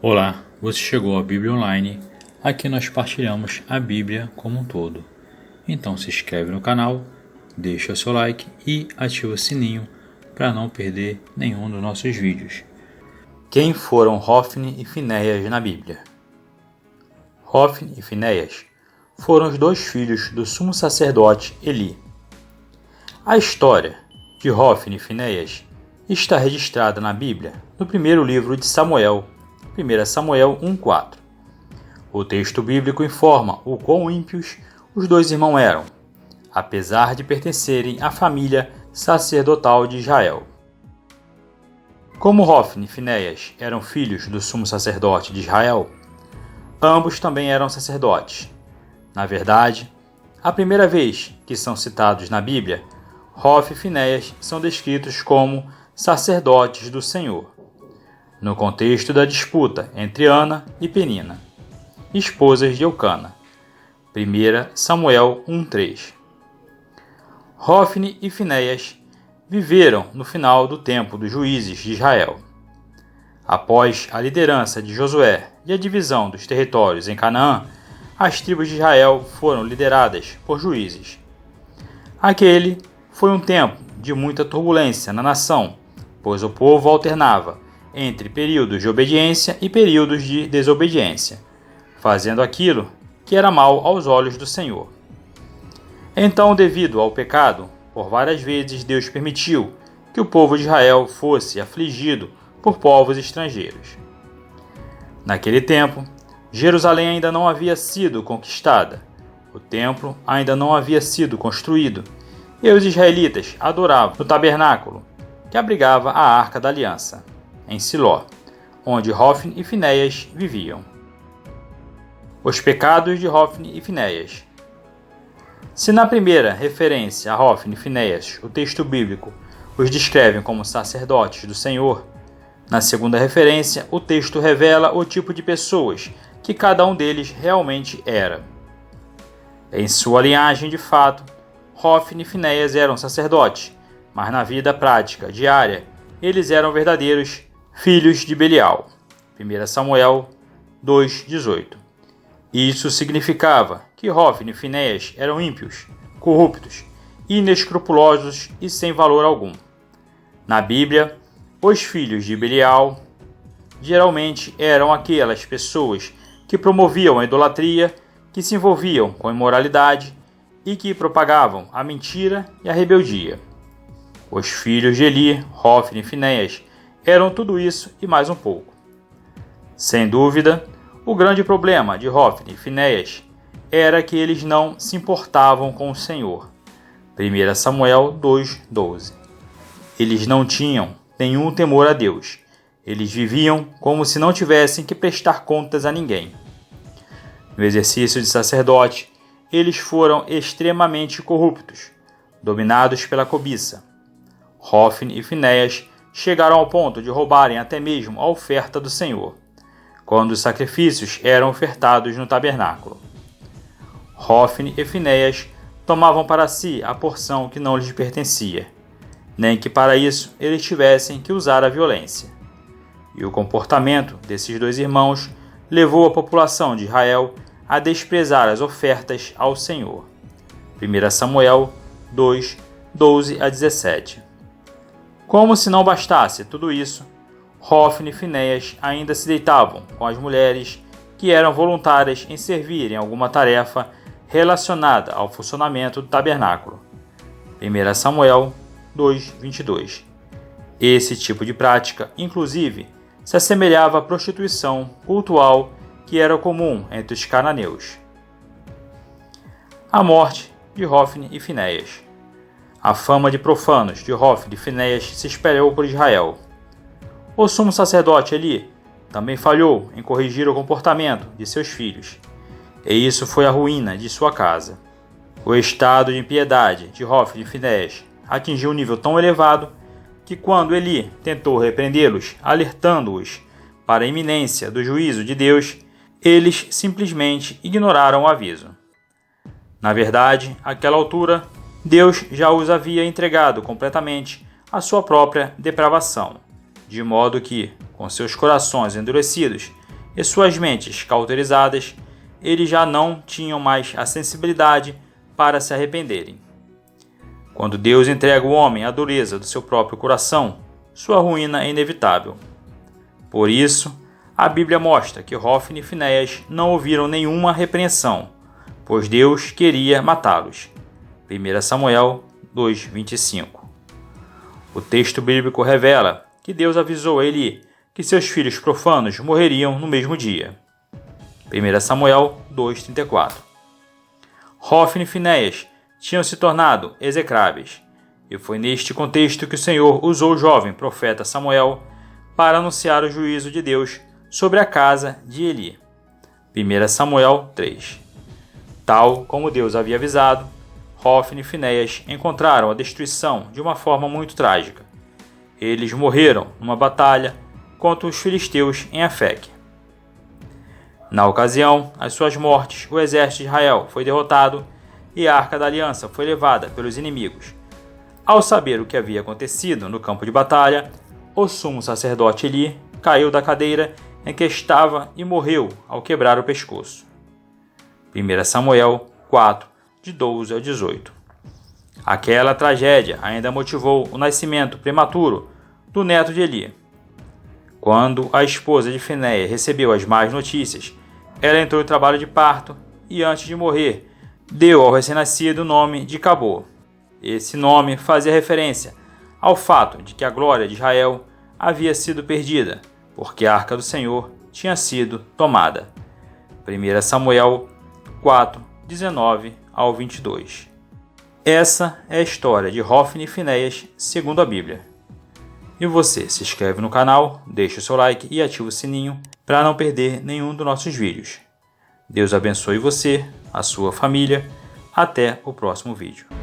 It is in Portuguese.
Olá, você chegou à Bíblia Online. Aqui nós partilhamos a Bíblia como um todo. Então se inscreve no canal, deixa seu like e ativa o sininho para não perder nenhum dos nossos vídeos. Quem foram Hofni e Finéias na Bíblia? Hofni e Finéias foram os dois filhos do sumo sacerdote Eli. A história de Hofni e Finéias está registrada na Bíblia no primeiro livro de Samuel, 1 Samuel 1,4. O texto bíblico informa o quão ímpios os dois irmãos eram, apesar de pertencerem à família sacerdotal de Israel. Como Hofni e Finéias eram filhos do sumo sacerdote de Israel, ambos também eram sacerdotes. Na verdade, a primeira vez que são citados na Bíblia, Hofni e Finéias são descritos como sacerdotes do Senhor, no contexto da disputa entre Ana e Penina, esposas de Eucana. 1 Samuel 1,3. Hofni e Finéias viveram no final do tempo dos juízes de Israel. Após a liderança de Josué e a divisão dos territórios em Canaã, as tribos de Israel foram lideradas por juízes. Aquele foi um tempo de muita turbulência na nação, pois o povo alternava entre períodos de obediência e períodos de desobediência, fazendo aquilo que era mal aos olhos do Senhor. Então, devido ao pecado, por várias vezes Deus permitiu que o povo de Israel fosse afligido por povos estrangeiros. Naquele tempo, Jerusalém ainda não havia sido conquistada, o templo ainda não havia sido construído, e os israelitas adoravam no tabernáculo que abrigava a Arca da Aliança, em Siló, onde Hofni e Finéias viviam. Os pecados de Hofni e Finéias. Se na primeira referência a Hofni e Finéias o texto bíblico os descreve como sacerdotes do Senhor, na segunda referência o texto revela o tipo de pessoas que cada um deles realmente era. Em sua linhagem de fato, Hofni e Finéias eram sacerdotes, mas na vida prática diária eles eram verdadeiros filhos de Belial. 1 Samuel 2,18. Isso significava que Hofni e Finéias eram ímpios, corruptos, inescrupulosos e sem valor algum. Na Bíblia, os filhos de Belial geralmente eram aquelas pessoas que promoviam a idolatria, que se envolviam com a imoralidade e que propagavam a mentira e a rebeldia. Os filhos de Eli, Hofni e Finéias, eram tudo isso e mais um pouco. Sem dúvida, o grande problema de Hofni e Finéias era que eles não se importavam com o Senhor. 1 Samuel 2,12. Eles não tinham nenhum temor a Deus. Eles viviam como se não tivessem que prestar contas a ninguém. No exercício de sacerdote, eles foram extremamente corruptos, dominados pela cobiça. Hofni e Finéias chegaram ao ponto de roubarem até mesmo a oferta do Senhor, quando os sacrifícios eram ofertados no tabernáculo. Hofni e Finéias tomavam para si a porção que não lhes pertencia, nem que para isso eles tivessem que usar a violência. E o comportamento desses dois irmãos levou a população de Israel a desprezar as ofertas ao Senhor. 1 Samuel 2, 12 a 17. Como se não bastasse tudo isso, Hofni e Finéias ainda se deitavam com as mulheres que eram voluntárias em servir em alguma tarefa relacionada ao funcionamento do tabernáculo. 1 Samuel 2:22. Esse tipo de prática, inclusive, se assemelhava à prostituição cultual que era comum entre os cananeus. A morte de Hofni e Finéias. A fama de profanos de Hofni e Finéias se espalhou por Israel. O sumo sacerdote Eli também falhou em corrigir o comportamento de seus filhos, e isso foi a ruína de sua casa. O estado de impiedade de Hofni e Finéias atingiu um nível tão elevado que quando Eli tentou repreendê-los, alertando-os para a iminência do juízo de Deus, eles simplesmente ignoraram o aviso. Na verdade, àquela altura, Deus já os havia entregado completamente à sua própria depravação, de modo que, com seus corações endurecidos, e suas mentes cauterizadas, eles já não tinham mais a sensibilidade para se arrependerem. Quando Deus entrega o homem à dureza do seu próprio coração, sua ruína é inevitável. Por isso, a Bíblia mostra que Hofni e Finéias não ouviram nenhuma repreensão, pois Deus queria matá-los. 1 Samuel 2:25. O texto bíblico revela que Deus avisou a Eli que seus filhos profanos morreriam no mesmo dia. 1 Samuel 2:34. Hofni e Finéias tinham se tornado execráveis, e foi neste contexto que o Senhor usou o jovem profeta Samuel para anunciar o juízo de Deus sobre a casa de Eli. 1 Samuel 3. Tal como Deus havia avisado, Hofni e Finéias encontraram a destruição de uma forma muito trágica. Eles morreram numa batalha contra os filisteus em Afec. Na ocasião, às suas mortes, o exército de Israel foi derrotado e a Arca da Aliança foi levada pelos inimigos. Ao saber o que havia acontecido no campo de batalha, o sumo sacerdote Eli caiu da cadeira em que estava e morreu ao quebrar o pescoço. 1 Samuel 4, de 12 ao 18. Aquela tragédia ainda motivou o nascimento prematuro do neto de Eli. Quando a esposa de Finéias recebeu as más notícias, ela entrou em trabalho de parto e, antes de morrer, deu ao recém-nascido o nome de Cabô. Esse nome fazia referência ao fato de que a glória de Israel havia sido perdida, porque a Arca do Senhor tinha sido tomada. 1 Samuel 4, 19 ao 22. Essa é a história de Hofni e Finéias segundo a Bíblia. E você se inscreve no canal, deixa o seu like e ativa o sininho para não perder nenhum dos nossos vídeos. Deus abençoe você, a sua família. Até o próximo vídeo.